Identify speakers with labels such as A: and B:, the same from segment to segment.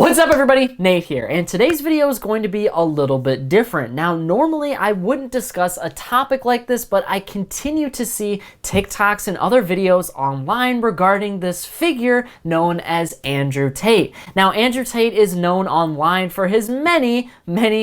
A: What's up everybody, Nate here, and today's video is going to be a little bit different. Now, normally I wouldn't discuss a topic like this, but I continue to see TikToks and other videos online regarding this figure known as Andrew Tate. Now, Andrew Tate is known online for his many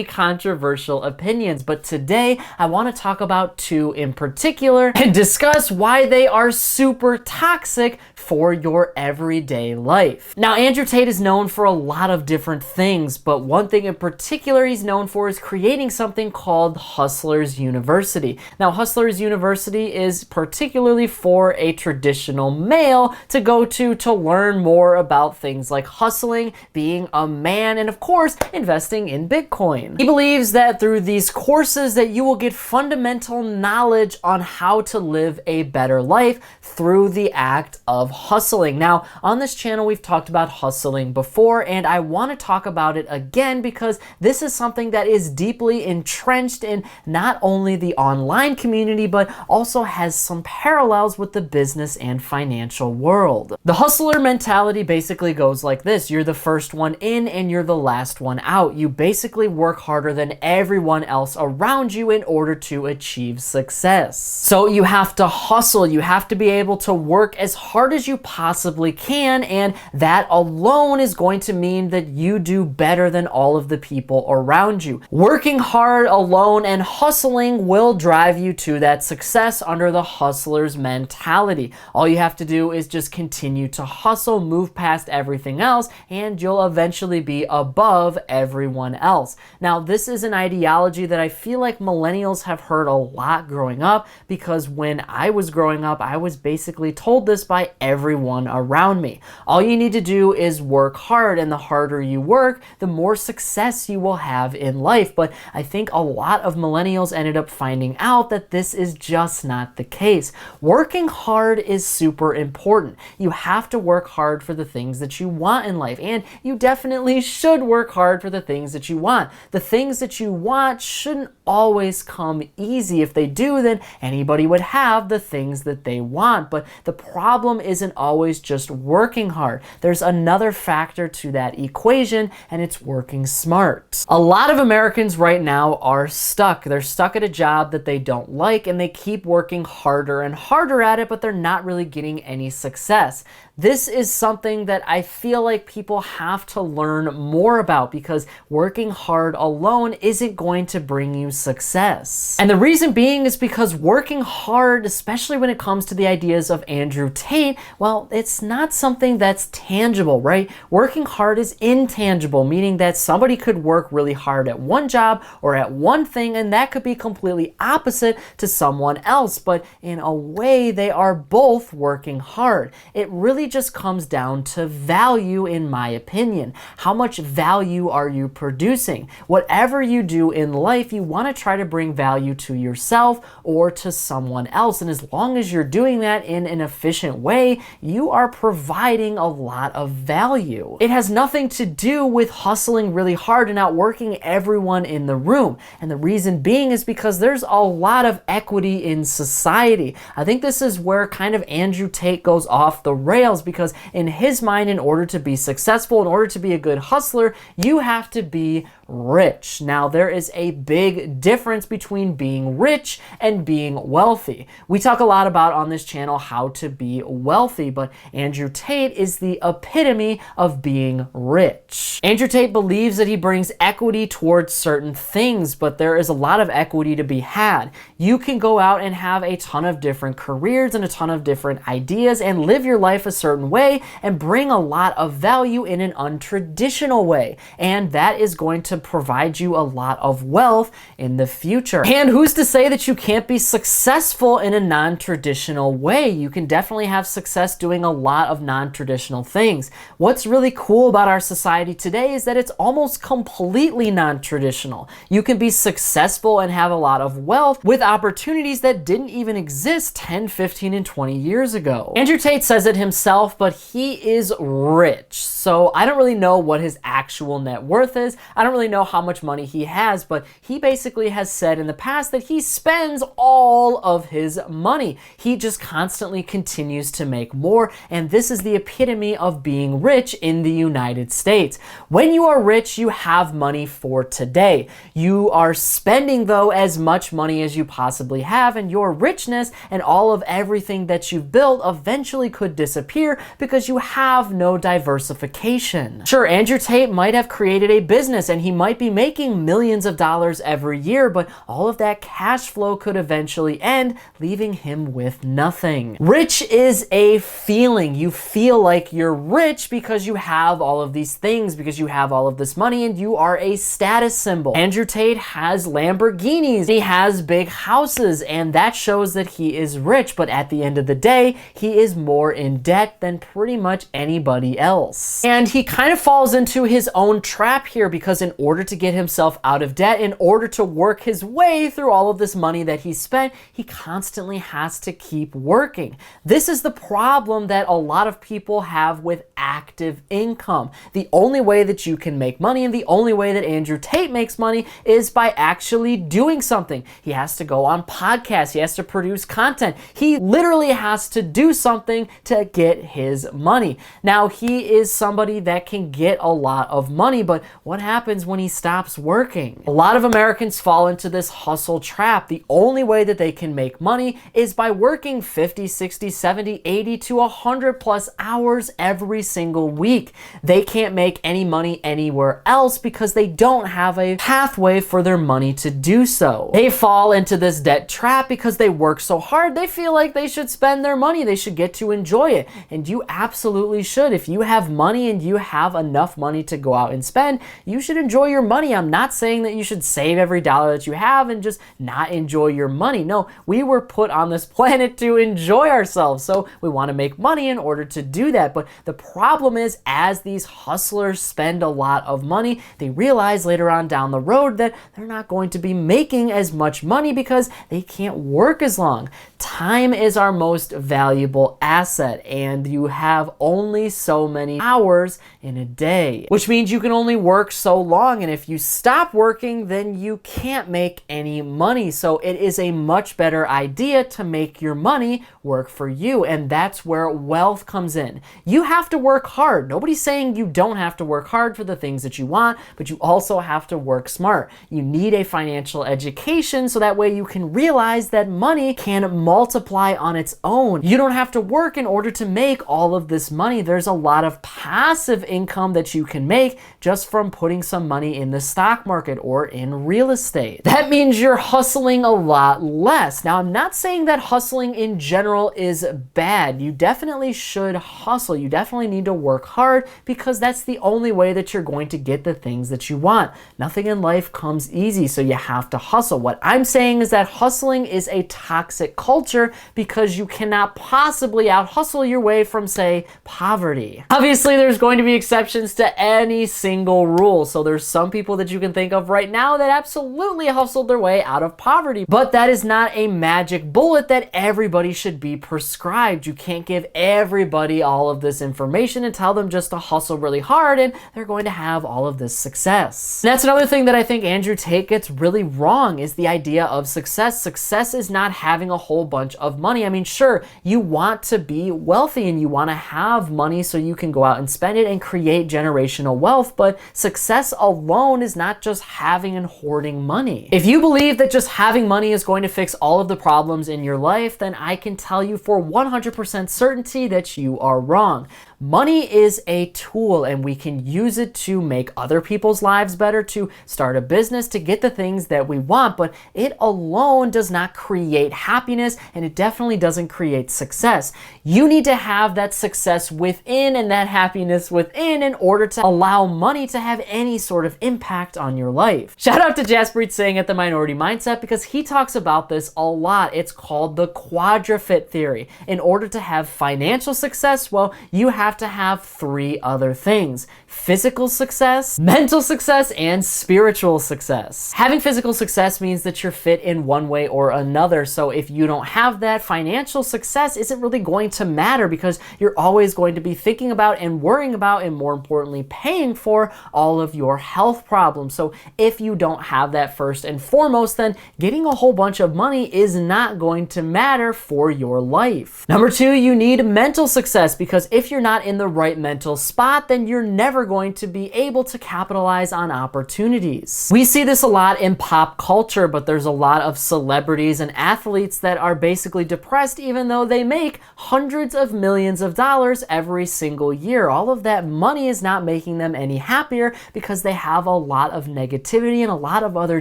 A: controversial opinions, but today I want to talk about two in particular and discuss why they are super toxic for your everyday life. Now, Andrew Tate is known for a lot of different things, but one thing in particular he's known for is creating something called Hustlers University. Now, Hustlers University is particularly for a traditional male to go to learn more about things like hustling, being a man, and of course, investing in Bitcoin. He believes that through these courses that you will get fundamental knowledge on how to live a better life through the act of hustling. Now, on this channel, we've talked about hustling before, and I want to talk about it again because this is something that is deeply entrenched in not only the online community, but also has some parallels with the business and financial world. The hustler mentality basically goes like this. You're the first one in and you're the last one out. You basically work harder than everyone else around you in order to achieve success. So you have to hustle. You have to be able to work as hard as you possibly can, and that alone is going to mean that you do better than all of the people around you. Working hard alone and hustling will drive you to that success under the hustler's mentality. All you have to do is just continue to hustle, move past everything else, and you'll eventually be above everyone else. Now, this is an ideology that I feel like millennials have heard a lot growing up, because when I was growing up, I was basically told this by everyone around me. All you need to do is work hard, and the harder you work, the more success you will have in life. But I think a lot of millennials ended up finding out that this is just not the case. Working hard is super important. You have to work hard for the things that you want in life, and you definitely should work hard for the things that you want. The things that you want shouldn't always come easy. If they do, then anybody would have the things that they want. But the problem isn't always just working hard. There's another factor to that equation, and it's working smart. A lot of Americans right now are stuck. They're stuck at a job that they don't like, and they keep working harder and harder at it, but they're not really getting any success. This is something that I feel like people have to learn more about, because working hard alone isn't going to bring you success. And the reason being is because working hard, especially when it comes to the ideas of Andrew Tate, well, it's not something that's tangible, right? Working hard is intangible, meaning that somebody could work really hard at one job or at one thing, and that could be completely opposite to someone else. But in a way, they are both working hard. It really just comes down to value, in my opinion. How much value are you producing? Whatever you do in life, you want to try to bring value to yourself or to someone else. And as long as you're doing that in an efficient way, you are providing a lot of value. It has nothing to do with hustling really hard and outworking everyone in the room. And the reason being is because there's a lot of equity in society. I think this is where kind of Andrew Tate goes off the rails, because in his mind, in order to be successful, in order to be a good hustler, you have to be rich. Now, there is a big difference between being rich and being wealthy. We talk a lot about on this channel how to be wealthy, but Andrew Tate is the epitome of being rich. Andrew Tate believes that he brings equity towards certain things, but there is a lot of equity to be had. You can go out and have a ton of different careers and a ton of different ideas and live your life a certain way and bring a lot of value in an untraditional way. And that is going to provide you a lot of wealth in the future. And who's to say that you can't be successful in a non-traditional way? You can definitely have success doing a lot of non-traditional things. What's really cool about our society today is that it's almost completely non-traditional. You can be successful and have a lot of wealth with opportunities that didn't even exist 10, 15, and 20 years ago. Andrew Tate says it himself, but he is rich. So I don't really know what his actual net worth is. I don't really really know how much money he has, but he basically has said in the past that he spends all of his money. He just constantly continues to make more, and this is the epitome of being rich in the United States. When you are rich, you have money for today. You are spending, though, as much money as you possibly have, and your richness and all of everything that you've built eventually could disappear because you have no diversification. Sure, Andrew Tate might have created a business and he might be making millions of dollars every year, but all of that cash flow could eventually end, leaving him with nothing. Rich is a feeling. You feel like you're rich because you have all of these things, because you have all of this money, and you are a status symbol. Andrew Tate has Lamborghinis, he has big houses, and that shows that he is rich, but at the end of the day, he is more in debt than pretty much anybody else. And he kind of falls into his own trap here, because in order to get himself out of debt, in order to work his way through all of this money that he spent, he constantly has to keep working. This is the problem that a lot of people have with active income. The only way that you can make money, and the only way that Andrew Tate makes money, is by actually doing something. He has to go on podcasts, he has to produce content. He literally has to do something to get his money. Now, he is somebody that can get a lot of money, but what happens when he stops working? A lot of Americans fall into this hustle trap. The only way that they can make money is by working 50, 60, 70, 80 to 100 plus hours every single week. They can't make any money anywhere else because they don't have a pathway for their money to do so. They fall into this debt trap because they work so hard, they feel like they should spend their money, they should get to enjoy it. And you absolutely should. If you have money and you have enough money to go out and spend, you should enjoy your money. I'm not saying that you should save every dollar that you have and just not enjoy your money. No, we were put on this planet to enjoy ourselves, so we want to make money in order to do that. But the problem is, as these hustlers spend a lot of money, they realize later on down the road that they're not going to be making as much money because they can't work as long. Time is our most valuable asset, and you have only so many hours in a day, which means you can only work so long, and if you stop working, then you can't make any money. So it is a much better idea to make your money work for you, and that's where wealth comes in. You have to work hard. Nobody's saying you don't have to work hard for the things that you want, but you also have to work smart. You need a financial education so that way you can realize that money can multiply on its own. You don't have to work in order to make all of this money. There's a lot of passive income that you can make just from putting some money in the stock market or in real estate. That means you're hustling a lot less. Now, I'm not saying that hustling in general is bad. You definitely should hustle. You definitely need to work hard because that's the only way that you're going to get the things that you want. Nothing in life comes easy, so you have to hustle. What I'm saying is that hustling is a toxic culture because you cannot possibly out-hustle your way from, say, poverty. Obviously, there's going to be exceptions to any single rule. So there's some people that you can think of right now that absolutely hustled their way out of poverty, but that is not a magic bullet that everybody should be prescribed. You can't give everybody all of this information and tell them just to hustle really hard and they're going to have all of this success. And that's another thing that I think Andrew Tate gets really wrong, is the idea of success. Success is not having a whole bunch of money. I mean, sure, you want to be wealthy and you want to have money so you can go out and spend it and create generational wealth, but success alone is not just having and hoarding money. If you believe that just having money is going to fix all of the problems in your life, then I can tell you for 100% certainty that you are wrong. Money is a tool and we can use it to make other people's lives better, to start a business, to get the things that we want, but it alone does not create happiness and it definitely doesn't create success. You need to have that success within and that happiness within in order to allow money to have any sort of impact on your life. Shout out to Jaspreet Singh at The Minority Mindset because he talks about this a lot. It's called the quadrupit theory. In order to have financial success, well, you have to have three other things: physical success, mental success, and spiritual success. Having physical success means that you're fit in one way or another. So if you don't have that, financial success isn't really going to matter because you're always going to be thinking about and worrying about, and more importantly, paying for all of your health problems. So if you don't have that first and foremost, then getting a whole bunch of money is not going to matter for your life. Number two, you need mental success, because if you're not in the right mental spot, then you're never going to be able to capitalize on opportunities. We see this a lot in pop culture, but there's a lot of celebrities and athletes that are basically depressed even though they make hundreds of millions of dollars every single year. All of that money is not making them any happier because they have a lot of negativity and a lot of other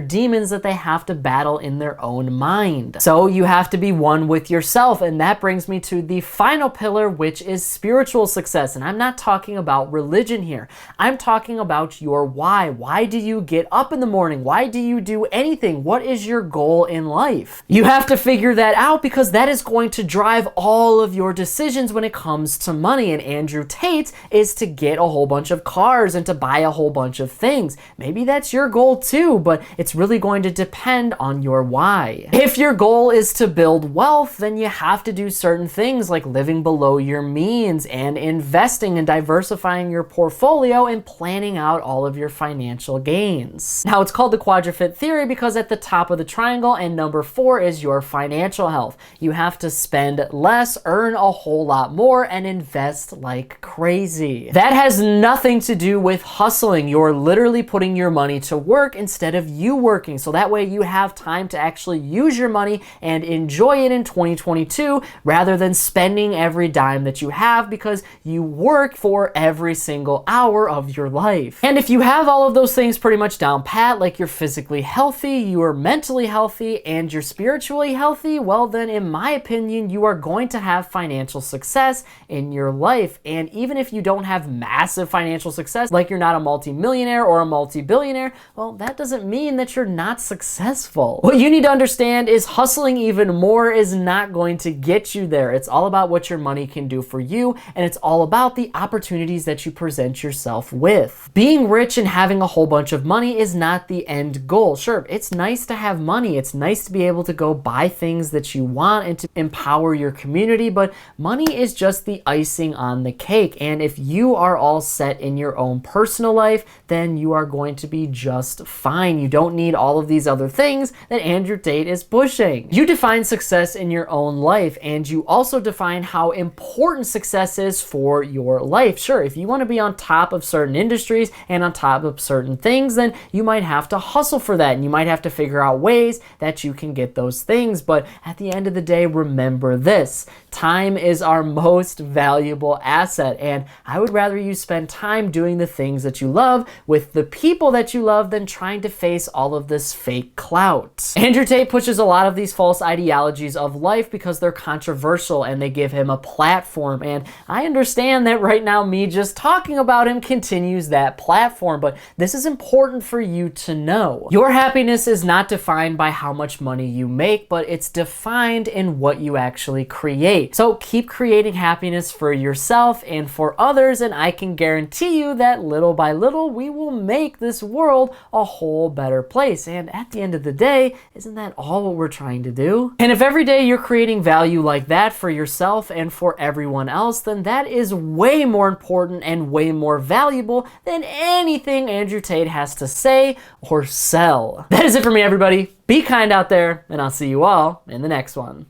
A: demons that they have to battle in their own mind. So you have to be one with yourself, and that brings me to the final pillar, which is spiritual success. And I'm not talking about religion here. I'm talking about your why. Why do you get up in the morning? Why do you do anything? What is your goal in life? You have to figure that out because that is going to drive all of your decisions when it comes to money. And Andrew Tate is to get a whole bunch of cars and to buy a whole bunch of things. Maybe that's your goal too, but it's really going to depend on your why. If your goal is to build wealth, then you have to do certain things like living below your means and investing and diversifying your portfolio and planning out all of your financial gains. Now, it's called the quadruped theory because at the top of the triangle and number 4 is your financial health. You have to spend less, earn a whole lot more, and invest like crazy. That has nothing to do with hustling. You're literally putting your money to work instead of you working. So that way you have time to actually use your money and enjoy it in 2022 rather than spending every dime that you have because you work for every single hour of your life. And if you have all of those things pretty much down pat, like you're physically healthy, you are mentally healthy, and you're spiritually healthy, well then in my opinion, you are going to have financial success in your life. And even if you don't have massive financial success, like you're not a multi-millionaire or a multi-billionaire, well, that doesn't mean that you're not successful. What you need to understand is hustling even more is not going to get you there. It's all about what your money can do for you, and it's all about the opportunities that you present yourself with. Being rich and having a whole bunch of money is not the end goal. Sure, it's nice to have money. It's nice to be able to go buy things that you want and to empower your community, but money is just the icing on the cake. And if you are all set in your own personal life, then you are going to be just fine. You don't need all of these other things that Andrew Tate is pushing. You define success in your own life, and you also define how important success is for your life. Sure, if you want to be on top of certain industries and on top of certain things, then you might have to hustle for that, and you might have to figure out ways that you can get those things. But at the end of the day, remember this: time is our most valuable asset, and I would rather you spend time doing the things that you love with the people that you love than trying to face all of this fake clout. Andrew Tate pushes a lot of these false ideologies of life because they're controversial and they give him a platform, and I understand that right now me just talking about him continues that platform, but this is important for you to know. Your happiness is not defined by how much money you make, but it's defined in what you actually create. So keep creating happiness for yourself and for others, and I can guarantee you that little by little we will make this world a whole better place. And at the end of the day, isn't that all what we're trying to do? And if every day you're creating value like that for yourself and for everyone else, then that is way more important and way more valuable than anything Andrew Tate has to say or sell. That is it for me, everybody. Be kind out there, and I'll see you all in the next one.